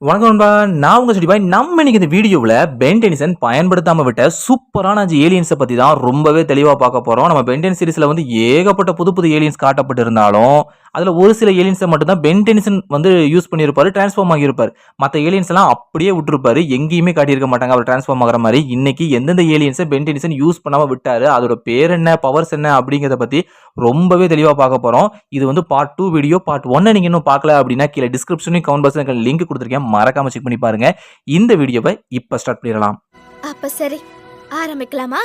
வணக்கம் நண்பா. நான் உங்க ஸ்டடி பாய். நம்ம இன்னைக்கு இந்த வீடியோவில் பென் டெனிசன் பயன்படுத்தாம விட்ட சூப்பரான 5 ஏலியன்ஸை பற்றி தான் ரொம்பவே தெளிவாக பார்க்க போகிறோம். நம்ம பென் டென் சீரிஸில் வந்து ஏகப்பட்ட புது புது ஏலியன்ஸ் காட்டப்பட்டு இருந்தாலும் அதில் ஒரு சில ஏலியன்ஸை மட்டும்தான் பென் டெனிசன் வந்து யூஸ் பண்ணியிருப்பாரு, டிரான்ஸ்ஃபார்ம் ஆகியிருப்பார். மற்ற ஏலியன்ஸ் எல்லாம் அப்படியே விட்டுருப்பாரு, எங்கேயுமே காட்டியிருக்க மாட்டாங்க அவர் டிரான்ஸ்ஃபார்ம் ஆகிற மாதிரி. இன்னைக்கு எந்தெந்த ஏலியன்ஸை பென் டெனிசன் யூஸ் பண்ணாமல் விட்டாரு, அதோட பேர் என்ன, பவர்ஸ் என்ன அப்படிங்கிறத பற்றி ரொம்பவே தெளிவாக பார்க்க போகிறோம். இது வந்து பார்ட் 2 வீடியோ. பார்ட் 1 நீங்கள் இன்னும் பார்க்கல அப்படின்னா கீழே டிஸ்கிரிப்ஷனையும் கமெண்ட் பாக்ஸ்ல லிங்க் கொடுத்துருக்கேன், மறக்காம செக் பண்ணி பாருங்க. இந்த வீடியோவை இப்ப ஸ்டார்ட் பண்ணிடலாம். அப்ப சரி, ஆரம்பிக்கலாமா?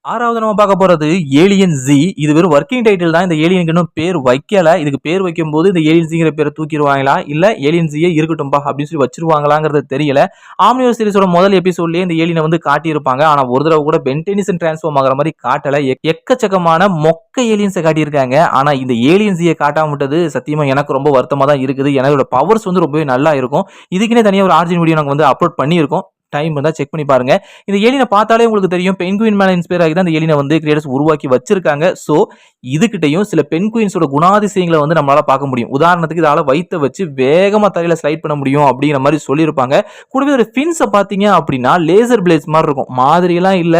ஆறாவது நம்ம பார்க்க போறது ஏலியன் ஜி. இது வெறும் ஒர்க்கிங் டைட்டில் தான். இந்த ஏலியனுக்கு இன்னும் பேர் வைக்கல. இதுக்கு பேர் வைக்கும் போது இந்த ஏலியன் ஜிங்கிற பேரை தூக்கிடுவாங்களா இல்ல ஏலியன் ஜியே இருக்கட்டும்பா அப்படின்னு சொல்லி வச்சிருவாங்களாங்கிறது தெரியல. ஆம்னிவர் சீரிஸோட முதல் எபிசோட்லயே இந்த ஏலியனை வந்து காட்டியிருப்பாங்க. ஆனா ஒரு தடவை கூட பென் டெனிசன் டிரான்ஸ்ஃபார்ம் ஆகிற மாதிரி காட்டல. எக்கச்சக்கமான மொக்க ஏலியன்ஸை காட்டியிருக்காங்க. ஆனா இந்த ஏலியன் ஜியை காட்டாம விட்டது சத்தியமா எனக்கு ரொம்ப வருத்தமா தான் இருக்குது. என்னோட பவர்ஸ் வந்து ரொம்பவே நல்லா இருக்கும். இதுக்குன்னே தனியாக ஒரு ஆர்ஜின் வீடியோ நாங்கள் வந்து அப்லோட் பண்ணியிருக்கோம். டைம் இருந்தா செக் பண்ணி பாருங்க. இந்த ஏலியனை பார்த்தாலே உங்களுக்கு தெரியும், பென்குயின் மேல இன்ஸ்பயர் ஆகி தான் இந்த ஏலியனை வந்து கிரியேட்டர்ஸ் உருவாக்கி வச்சிருக்காங்க. சோ இதுகிட்டையும் சில பென்குயின்ஸோட குணாதிசயங்களை வந்து நம்மளால பார்க்க முடியும். உதாரணத்துக்கு இதால வயித்தை வச்சு வேகமா தரையில ஸ்லைட் பண்ண முடியும் அப்படிங்கிற மாதிரி சொல்லியிருப்பாங்க. கூடவே ஒரு ஃபின்ஸை பார்த்தீங்க அப்படின்னா லேசர் பிளேட்ஸ் மாதிரி இருக்கும். மாதிரியெல்லாம் இல்ல,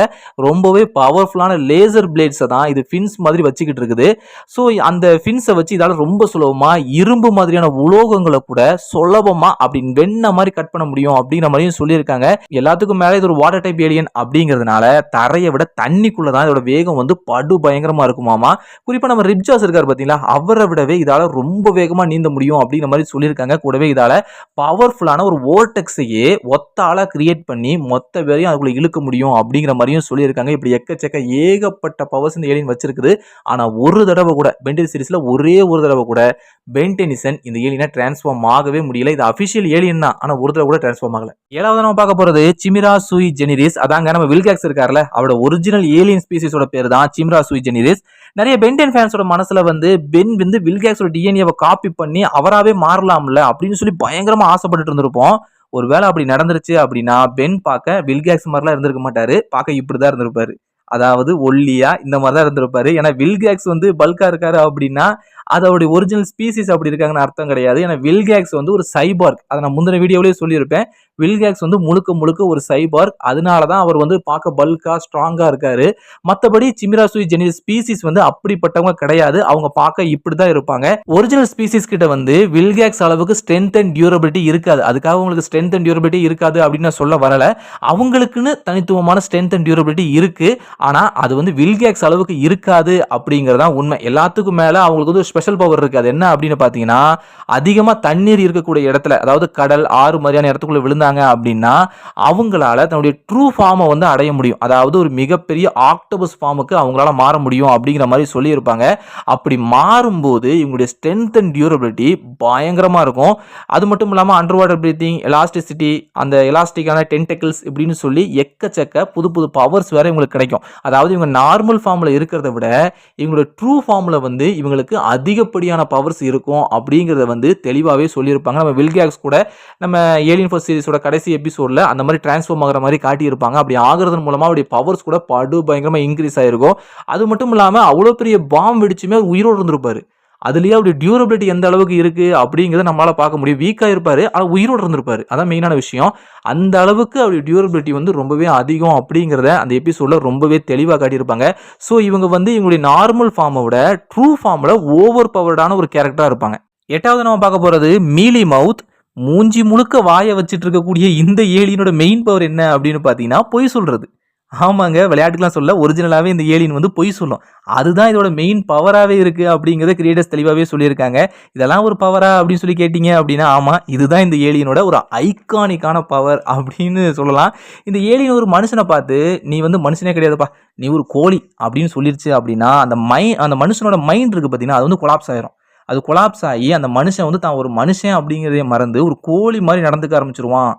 ரொம்பவே பவர்ஃபுல்லான லேசர் பிளேட்ஸை தான் இது ஃபின்ஸ் மாதிரி வச்சுக்கிட்டு இருக்குது. ஸோ அந்த ஃபின்ஸை வச்சு இதால ரொம்ப சுலபமா இரும்பு மாதிரியான உலோகங்களை கூட சுலபமா அப்படி வெண்ண மாதிரி கட் பண்ண முடியும் அப்படிங்கிற மாதிரியும் சொல்லியிருக்காங்க. எல்லாத்துக்கும் மேல இது ஒரு வாட்டர் டைப் ஏலியன் அப்படிங்கிறதுனால தரையை விட தண்ணிக்குள்ளதான் இதோட வேகம் வந்து படு பயங்கரமா இருக்குமாமா. குறிப்பா நம்ம ரிப்ஜாஸ் இருக்காரு பாத்தீங்களா, அவரை விடவே இதால ரொம்ப வேகமா நீந்த முடியும் அப்படிங்கிற மாதிரி சொல்லியிருக்காங்க. கூடவே இதால பவர்ஃபுல்லான ஒரு வோர்டெக்ஸையே ஒத்தால கிரியேட் பண்ணி மொத்த பேரையும் அதுக்குள்ள இழுக்க முடியும் அப்படிங்கிற மாதிரியும் சொல்லியிருக்காங்க. இப்படி எக்கச்சக்க ஏகப்பட்ட பவர்ஸ் இந்த ஏலியன் வச்சிருக்குது. ஆனா ஒரு தடவை கூட பென் டெனிசன் சீரிஸ்ல ஒரே ஒரு தடவை கூட பென் டெனிசன் இந்த ஏலியனை டிரான்ஸ்ஃபார்ம் ஆகவே முடியல. இது அபிஷியல் ஏலியன் தான், ஆனா ஒரு தடவை கூட டிரான்ஸ்ஃபார்ம் ஆகல. ஏழாவது நம்ம பார்க்க போறது சிமிரா சூய் ஜெனிரிஸ். அதாங்க நம்ம வில்காக்ஸ் இருக்கார்ல, அவரோட ஒரிஜினல் ஏலியன் ஸ்பீசிஸோட பேர் தான் சிமிரா சூய் ஜெனிரிஸ். நிறைய பென் டென் ஃபேன்ஸோட மனசுல வந்து பென் வந்து வில்காக்ஸோட டிஎன்ஏவை காப்பி பண்ணி அவராவே மாறலாம்ல அப்படின்னு சொல்லி பயங்கரமா ஆசைப்பட்டு இருந்திருப்போம். ஒருவேளை அப்படி நடந்துருச்சு அப்படின்னா பென் பார்க்க வில்காக்ஸ் மாதிரிலாம் இருந்திருக்க மாட்டாரு, பார்க்க இப்படிதான் இருந்திருப்பாரு. அதாவது ஒல்லியா இந்த மாதிரி தான் இருந்திருப்பாரு. ஏன்னா வில்காக்ஸ் வந்து பல்கா இருக்காரு அப்படின்னா அதோடைய ஒரிஜினல் ஸ்பீசிஸ் அப்படி இருக்காங்கன்னு அர்த்தம் கிடையாது. ஏன்னா வில்காக்ஸ் வந்து ஒரு சைபார்க். அதை நான் முந்தின வீடியோவிலேயே சொல்லியிருப்பேன். வில்காக்ஸ் வந்து முழுக்க முழுக்க ஒரு சைபார்க். அதனாலதான் அவர் வந்து பார்க்க பல்கா ஸ்ட்ராங்கா இருக்காரு. மற்றபடி சிமிரா சூய் ஜெனிரிஸ் ஸ்பீசிஸ் வந்து அப்படிப்பட்டவங்க கிடையாது. அவங்க பார்க்க இப்படிதான் இருப்பாங்க. ஒரிஜினல் ஸ்பீசிஸ் கிட்ட வந்து வில்காக்ஸ் அளவுக்கு ஸ்ட்ரென்த் அண்ட் டியூரபிலிட்டி இருக்காது. அதுக்காக உங்களுக்கு ஸ்ட்ரென்த் அண்ட் டியூரபிலிட்டி இருக்காது அப்படின்னு நான் சொல்ல வரல. அவங்களுக்குன்னு தனித்துவமான ஸ்ட்ரென்த் அண்ட் டியூரபிலிட்டி இருக்கு. ஆனா அது வந்து வில்காக்ஸ் அளவுக்கு இருக்காது அப்படிங்கறதான் உண்மை. எல்லாத்துக்கும் மேல அவங்களுக்கு வந்து ஸ்பெஷல் பவர் இருக்கு. அது என்ன அப்படின்னு பாத்தீங்கன்னா, அதிகமா தண்ணீர் இருக்கக்கூடிய இடத்துல, அதாவது கடல், ஆறு மாதிரியான இடத்துக்குள்ள விழுந்தாங்க அப்படின்னா அவங்களால தன்னுடைய ட்ரூ ஃபார்மை வந்து அடைய முடியும். அதாவது ஒரு மிகப்பெரிய ஆக்டோபஸ் ஃபார்முக்கு அவங்களால மாற முடியும் அப்படிங்கிற மாதிரி சொல்லியிருப்பாங்க. அப்படி மாறும்போது இவங்களுடைய ஸ்ட்ரென்த் அண்ட் டியூரபிலிட்டி பயங்கரமா இருக்கும். அது மட்டும் இல்லாமல் அண்டர் வாட்டர் பிரீத்திங், எலாஸ்டிசிட்டி, அந்த எலாஸ்டிக்கான டென்டக்கிள்ஸ் இப்படின்னு சொல்லி எக்கச்சக்க புது புது பவர்ஸ் வேற இவங்களுக்கு கிடைக்கும். அதாவது இவங்க நார்மல் ஃபார்ம்ல இருக்கிறத விட இவங்களோட ட்ரூ ஃபார்ம்ல வந்து இவங்களுக்கு அதிகப்படியான பவர்ஸ் இருக்கும் அப்படிங்கிறத வந்து தெளிவாகவே சொல்லியிருப்பாங்க. நம்ம வில்காக்ஸ் கூட நம்ம ஏலியன் ஃபர்ஸ்ட் சீரிஸோட கடைசி எபிசோட்ல அந்த மாதிரி டிரான்ஸ்ஃபார்ம் ஆகிற மாதிரி காட்டியிருப்பாங்க. அப்படி ஆகிறது மூலமா அவருடைய பவர்ஸ் கூட படு பயங்கரமா இன்க்ரீஸ் ஆயிருக்கும். அது மட்டும் இல்லாம அவ்வளோ பெரிய பாம் வெடிச்சுமே உயிரோடு இருந்திருப்பாரு. அதுலயே அவருடைய டியூரபிலிட்டி எந்த அளவுக்கு இருக்கு அப்படிங்கிறத நம்மளால பார்க்க முடியும். வீக்கா இருப்பாரு, ஆனா உயிரோடு இருந்திருப்பாரு. அதான் மெயினான விஷயம். அந்த அளவுக்கு அவருடைய டியூரபிலிட்டி வந்து ரொம்பவே அதிகம் அப்படிங்கிறத அந்த எபிசோட்ல ரொம்பவே தெளிவாக காட்டியிருப்பாங்க. ஸோ இவங்க வந்து இவங்களுடைய நார்மல் ஃபார்மை விட ட்ரூ ஃபார்ம்ல ஓவர் பவர்டான ஒரு கேரக்டரா இருப்பாங்க. எட்டாவது நம்ம பார்க்க போறது மீலி மவுத். மூஞ்சி முழுக்க வாயை வச்சுட்டு இருக்கக்கூடிய இந்த ஏலியனோட மெயின் பவர் என்ன அப்படின்னு பார்த்தீங்கன்னா பொய் சொல்றது. ஆமாங்க, விளையாட்டுக்கெல்லாம் சொல்ல, ஒரிஜினலாகவே இந்த ஏலியன் வந்து பொய் சொல்லும். அதுதான் இதோட மெயின் பவராகவே இருக்குது அப்படிங்கிறத கிரியேட்டர்ஸ் தெளிவாகவே சொல்லியிருக்காங்க. இதெல்லாம் ஒரு பவரா அப்படின்னு சொல்லி கேட்டிங்க அப்படின்னா ஆமாம், இதுதான் இந்த ஏலியனோட ஒரு ஐகானிக்கான பவர் அப்படின்னு சொல்லலாம். இந்த ஏலியன் ஒரு மனுஷனை பார்த்து நீ வந்து மனுஷனே கிடையாதுப்பா, நீ ஒரு கோழி அப்படின்னு சொல்லிருச்சு அப்படின்னா அந்த மனுஷனோட மைண்ட் இருக்குது பார்த்தீங்கன்னா, அது வந்து கொலாப்ஸ் ஆயிரும். அது கொலாப்ஸ் ஆகி அந்த மனுஷன் வந்து தான் ஒரு மனுஷன் அப்படிங்கிறதே மறந்து ஒரு கோழி மாதிரி நடந்துக்க ஆரம்பிச்சிருவான்.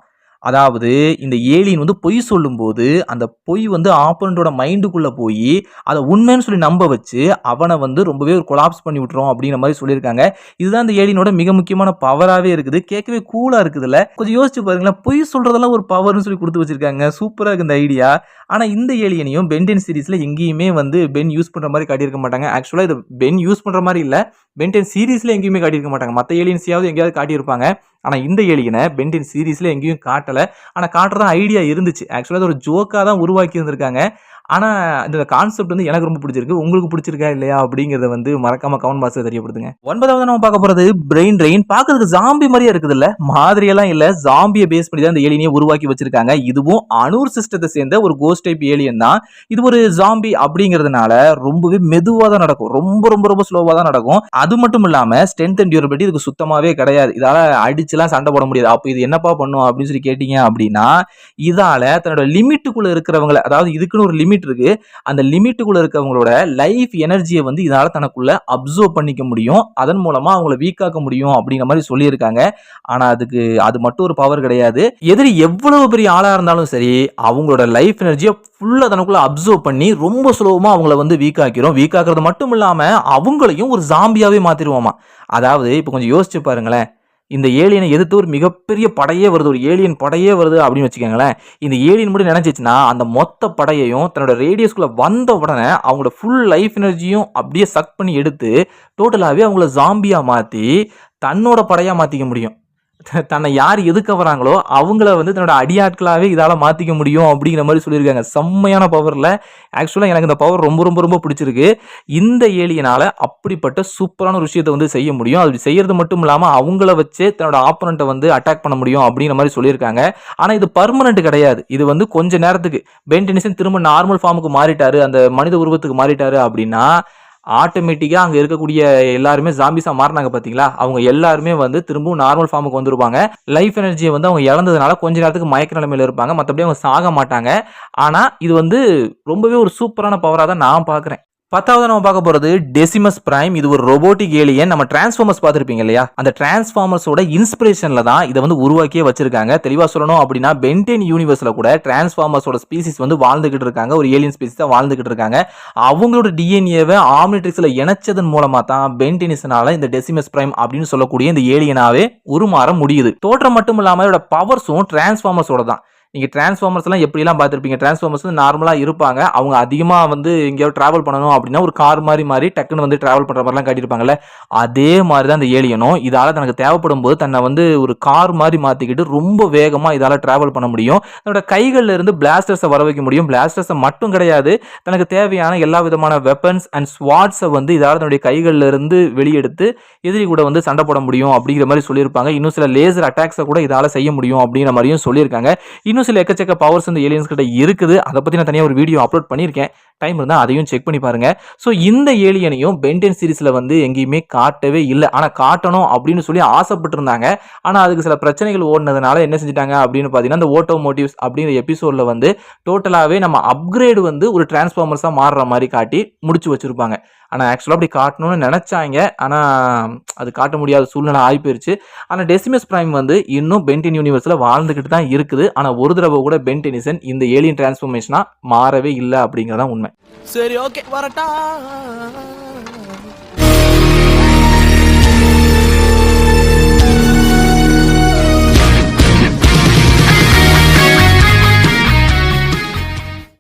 அதாவது இந்த ஏலியன் வந்து பொய் சொல்லும்போது அந்த பொய் வந்து ஆப்பனண்டோட மைண்டுக்குள்ள போய் அதை உண்மைன்னு சொல்லி நம்ப வச்சு அவனை வந்து ரொம்பவே ஒரு கொலாப்ஸ் பண்ணி விட்டுரும் அப்படிங்கிற மாதிரி சொல்லியிருக்காங்க. இதுதான் இந்த ஏலியனோட மிக முக்கியமான பவராகவே இருக்குது. கேட்கவே கூலாக இருக்குதுல்ல. கொஞ்சம் யோசிச்சு பாருங்களேன், பொய் சொல்றதெல்லாம் ஒரு பவர்னு சொல்லி கொடுத்து வச்சிருக்காங்க. சூப்பராக இருக்கு இந்த ஐடியா. ஆனால் இந்த ஏலியனையும் பென்டென் சீரிஸில் எங்கேயுமே வந்து பென் யூஸ் பண்ணுற மாதிரி காட்டியிருக்க மாட்டாங்க. ஆக்சுவலாக இது பென் யூஸ் பண்ணுற மாதிரி இல்லை, பென்டென் சீரிஸில் எங்கேயுமே காட்டியிருக்க மாட்டாங்க. மற்ற ஏலியன்ஸையாவது எங்கேயாவது காட்டியிருப்பாங்க. ஆனால் இந்த ஏலியனை பென்டென் சீரிஸில் எங்கேயும் காட்டலை. ஆனால் காட்டுறதா ஐடியா இருந்துச்சு. ஆக்சுவலாக ஒரு ஜோக்காக தான் உருவாக்கி இருந்திருக்காங்க. ஆனால் இந்த கான்செப்ட் வந்து எனக்கு ரொம்ப பிடிச்சிருக்கு. உங்களுக்கு பிடிச்சிருக்கா இல்லையா அப்படிங்கிறத வந்து மறக்காம கமெண்ட் பாக்ஸில் தெரியப்படுத்துங்க. 9வது நம்ம பார்க்க போகிறது பிரெயின் ட்ரெயின். பார்க்கறதுக்கு ஜாம்பி மாதிரியே இருக்குதுல்ல, மாதிரியெல்லாம் இல்லை, ஜாம்பியை பேஸ் பண்ணி தான் இந்த ஏலியனை உருவாக்கி வச்சிருக்காங்க. இதுவும் அனூர் சிஸ்டத்தை சேர்ந்த ஒரு கோஸ்ட் டைப் ஏலியன் தான். இது ஒரு ஜாம்பி அப்படிங்கிறதுனால ரொம்பவே மெதுவாக தான் நடக்கும், ரொம்ப ரொம்ப ரொம்ப ஸ்லோவாக தான் நடக்கும். அது மட்டும் இல்லாமல் ஸ்ட்ரென்த் அண்ட் டியூரபிலிட்டி இதுக்கு சுத்தமாகவே கிடையாது. இதால் அடிச்சுலாம் சண்டை போட முடியாது. அப்போ இது என்னப்பா பண்ணும் அப்படின்னு சொல்லி கேட்டீங்க அப்படின்னா, இதால் தன்னோட லிமிட்டுக்குள்ளே இருக்கிறவங்களை, அதாவது இதுக்குன்னு ஒரு லிமிட் இருக்கு, அந்த லிமிட்டுக்குள்ள இருக்கவங்களோட லைஃப் எனர்ஜியை வந்து இதால தனக்குள்ள அப்சர்வ் பண்ணிக்க முடியும். அதன் மூலமா அவங்கள வீக்காக்க முடியும் அப்படிங்கிற மாதிரி சொல்லியிருக்காங்க. ஆனா அது மட்டும் ஒரு பவர் கிடையாது. எதிரி எவ்வளவு பெரிய ஆளா இருந்தாலும் சரி, அவங்களோட லைஃப் எனர்ஜியை ஃபுல்லா தனக்குள்ள அப்சர்வ் பண்ணி ரொம்ப சுலபமா அவங்கள வந்து வீக்காக்கிறோம். வீக்காக்குறது மட்டும் இல்லாம அவங்களையும் ஒரு ஜாம்பியாவே மாத்திருவோமா. அதாவது இப்ப கொஞ்சம் யோசிச்சு பாருங்களேன், இந்த ஏலியனை எதிர்த்து ஒரு மிகப்பெரிய படையே வருது, ஒரு ஏலியன் படையே வருது அப்படின்னு வச்சுக்கோங்களேன். இந்த ஏலியன் மட்டும் நினைச்சிச்சுன்னா அந்த மொத்த படையையும் தன்னோட ரேடியஸ்குள்ள வந்த உடனே அவங்களோட ஃபுல் லைஃப் எனர்ஜியும் அப்படியே சக் பண்ணி எடுத்து டோட்டலாகவே அவங்கள ஜாம்பியா மாற்றி தன்னோட படையா மாற்றிக்க முடியும். தன்னை யார் எதுக்க வராங்களோ அவங்கள வந்து தன்னோட அடியாட்களாகவே இதால் மாற்றிக்க முடியும் அப்படிங்கிற மாதிரி சொல்லியிருக்காங்க. செம்மையான பவரில். ஆக்சுவலாக எனக்கு இந்த பவர் ரொம்ப ரொம்ப ரொம்ப பிடிச்சிருக்கு. இந்த ஏலியனால் அப்படிப்பட்ட சூப்பரான ஒரு விஷயத்தை வந்து செய்ய முடியும். அப்படி செய்யறது மட்டும் இல்லாமல் அவங்கள வச்சு தன்னோட ஆப்பனண்ட்டை வந்து அட்டாக் பண்ண முடியும் அப்படிங்கிற மாதிரி சொல்லியிருக்காங்க. ஆனால் இது பர்மனெண்ட் கிடையாது. இது வந்து கொஞ்ச நேரத்துக்கு பென் டெனிசன் திரும்ப நார்மல் ஃபார்முக்கு மாறிட்டாரு, அந்த மனித உருவத்துக்கு மாறிட்டாரு அப்படின்னா ஆட்டோமேட்டிக்காக அங்கே இருக்கக்கூடிய எல்லாருமே ஜாம்பிஸாக மாறினாங்க பார்த்தீங்களா, அவங்க எல்லாருமே வந்து திரும்பவும் நார்மல் ஃபார்முக்கு வந்துருப்பாங்க. லைஃப் எனர்ஜியை வந்து அவங்க இழந்ததுனால கொஞ்ச நேரத்துக்கு மயக்க நிலைமையில் இருப்பாங்க, மற்றபடி அவங்க சாக மாட்டாங்க. ஆனால் இது வந்து ரொம்பவே ஒரு சூப்பரான பவராக தான் நான் பார்க்குறேன். 10வது நம்ம பார்க்க போகிறது டெசிமஸ் பிரைம். இது ஒரு ரோபோட்டிக் ஏலியன். நம்ம டிரான்ஸ்ஃபார்மர்ஸ் பார்த்துருப்பீங்க இல்லையா, அந்த டிரான்ஸ்ஃபார்மர்ஸோட இன்ஸ்பிரேஷனில் தான் இதை வந்து உருவாக்கியே வச்சிருக்காங்க. தெளிவாக சொல்லணும் அப்படின்னா பென்டென் யூனிவர்ஸில் கூட டிரான்ஸ்ஃபார்மர்ஸோட ஸ்பீசிஸ் வந்து வாழ்ந்துகிட்டு இருக்காங்க, ஒரு ஏலியன் ஸ்பீசிஸ் தான் வாழ்ந்துகிட்டு இருக்காங்க. அவங்களோட டிஎன்ஏவை ஆம்னிட்ரிக்ஸில் இணைச்சதன் மூலமாக தான் பென்டெனிஸனால இந்த டெசிமஸ் பிரைம் அப்படின்னு சொல்லக்கூடிய இந்த ஏலியனாவே உருமாற முடியுது. தோற்றம் மட்டும் இல்லாமல் இதோட பவர்ஸும் டிரான்ஸ்ஃபார்மர்ஸோட தான். நீங்கள் டிரான்ஸ்ஃபார்மர்ஸ்லாம் எப்படிலாம் பார்த்துருப்பீங்க, டிரான்ஸ்ஃபார்மர்ஸ் வந்து நார்மலாக இருப்பாங்க, அவங்க அதிகமாக வந்து எங்கேயாவது ட்ராவல் பண்ணணும் அப்படின்னா ஒரு கார் மாதிரி டக்குன்னு வந்து ட்ராவல் பண்ணுற மாதிரிலாம் காட்டியிருப்பாங்கல்ல, அதே மாதிரி தான் இந்த ஏலியனும். இதால் தனக்கு தேவைப்படும் போது தன்னை வந்து ஒரு கார் மாதிரி மாற்றிக்கிட்டு ரொம்ப வேகமாக இதால் ட்ராவல் பண்ண முடியும். தன்னோட கைகளில் இருந்து பிளாஸ்டர்ஸை வர வைக்க முடியும். பிளாஸ்டர்ஸை மட்டும் கிடையாது, தனக்கு தேவையான எல்லா விதமான வெப்பன்ஸ் அண்ட் ஸ்வாட்ஸை வந்து இதால் தன்னுடைய கைகளில் இருந்து வெளியெடுத்து எதிரி கூட வந்து சண்டை போட முடியும் அப்படிங்கிற மாதிரி சொல்லியிருப்பாங்க. இன்னும் சில லேசர் அட்டாக்ஸை கூட இதால் செய்ய முடியும் அப்படிங்கிற மாதிரியும் சொல்லியிருக்காங்க. இன்னும் சில எக்கச்சக்க பவர்ஸ் இந்த ஏலியன்ஸ் கிட்ட இருக்குது. அதை பற்றி நான் தனியாக ஒரு வீடியோ அப்லோட் பண்ணியிருக்கேன், டைம் இருந்தால் அதையும் செக் பண்ணி பாருங்க. ஸோ இந்த ஏலியனையும் பென்டென் சீரிஸில் வந்து எங்கேயுமே காட்டவே இல்லை. ஆனால் காட்டணும் அப்படின்னு சொல்லி ஆசைப்பட்டிருந்தாங்க. ஆனால் அதுக்கு சில பிரச்சனைகள் ஓடினதுனால என்ன செஞ்சிட்டாங்க அப்படின்னு பார்த்தீங்கன்னா, இந்த ஓட்டோமோட்டிவ்ஸ் அப்படிங்கிற எபிசோடில் வந்து டோட்டலாகவே நம்ம அப்கிரேடு வந்து ஒரு டிரான்ஸ்ஃபார்மர்ஸாக மாறுற மாதிரி காட்டி முடிச்சு வச்சுருப்பாங்க. ஆனால் ஆக்சுவலாக அப்படி காட்டணும்னு நினச்சாங்க, ஆனால் அது காட்ட முடியாத சூழ்நிலை ஆகி போயிருச்சு. ஆனால் டெசிமஸ் பிரைம் வந்து இன்னும் பென்டென் யூனிவர்ஸில் வாழ்ந்துக்கிட்டு தான் இருக்குது. ஆனால் ஒரு தடவை கூட பென் டெனிசன் இந்த ஏலியன் டிரான்ஸ்ஃபார்மேஷனாக மாறவே இல்லை அப்படிங்கிறதான் உண்மை. சரி, ஓகே, வரட்டா.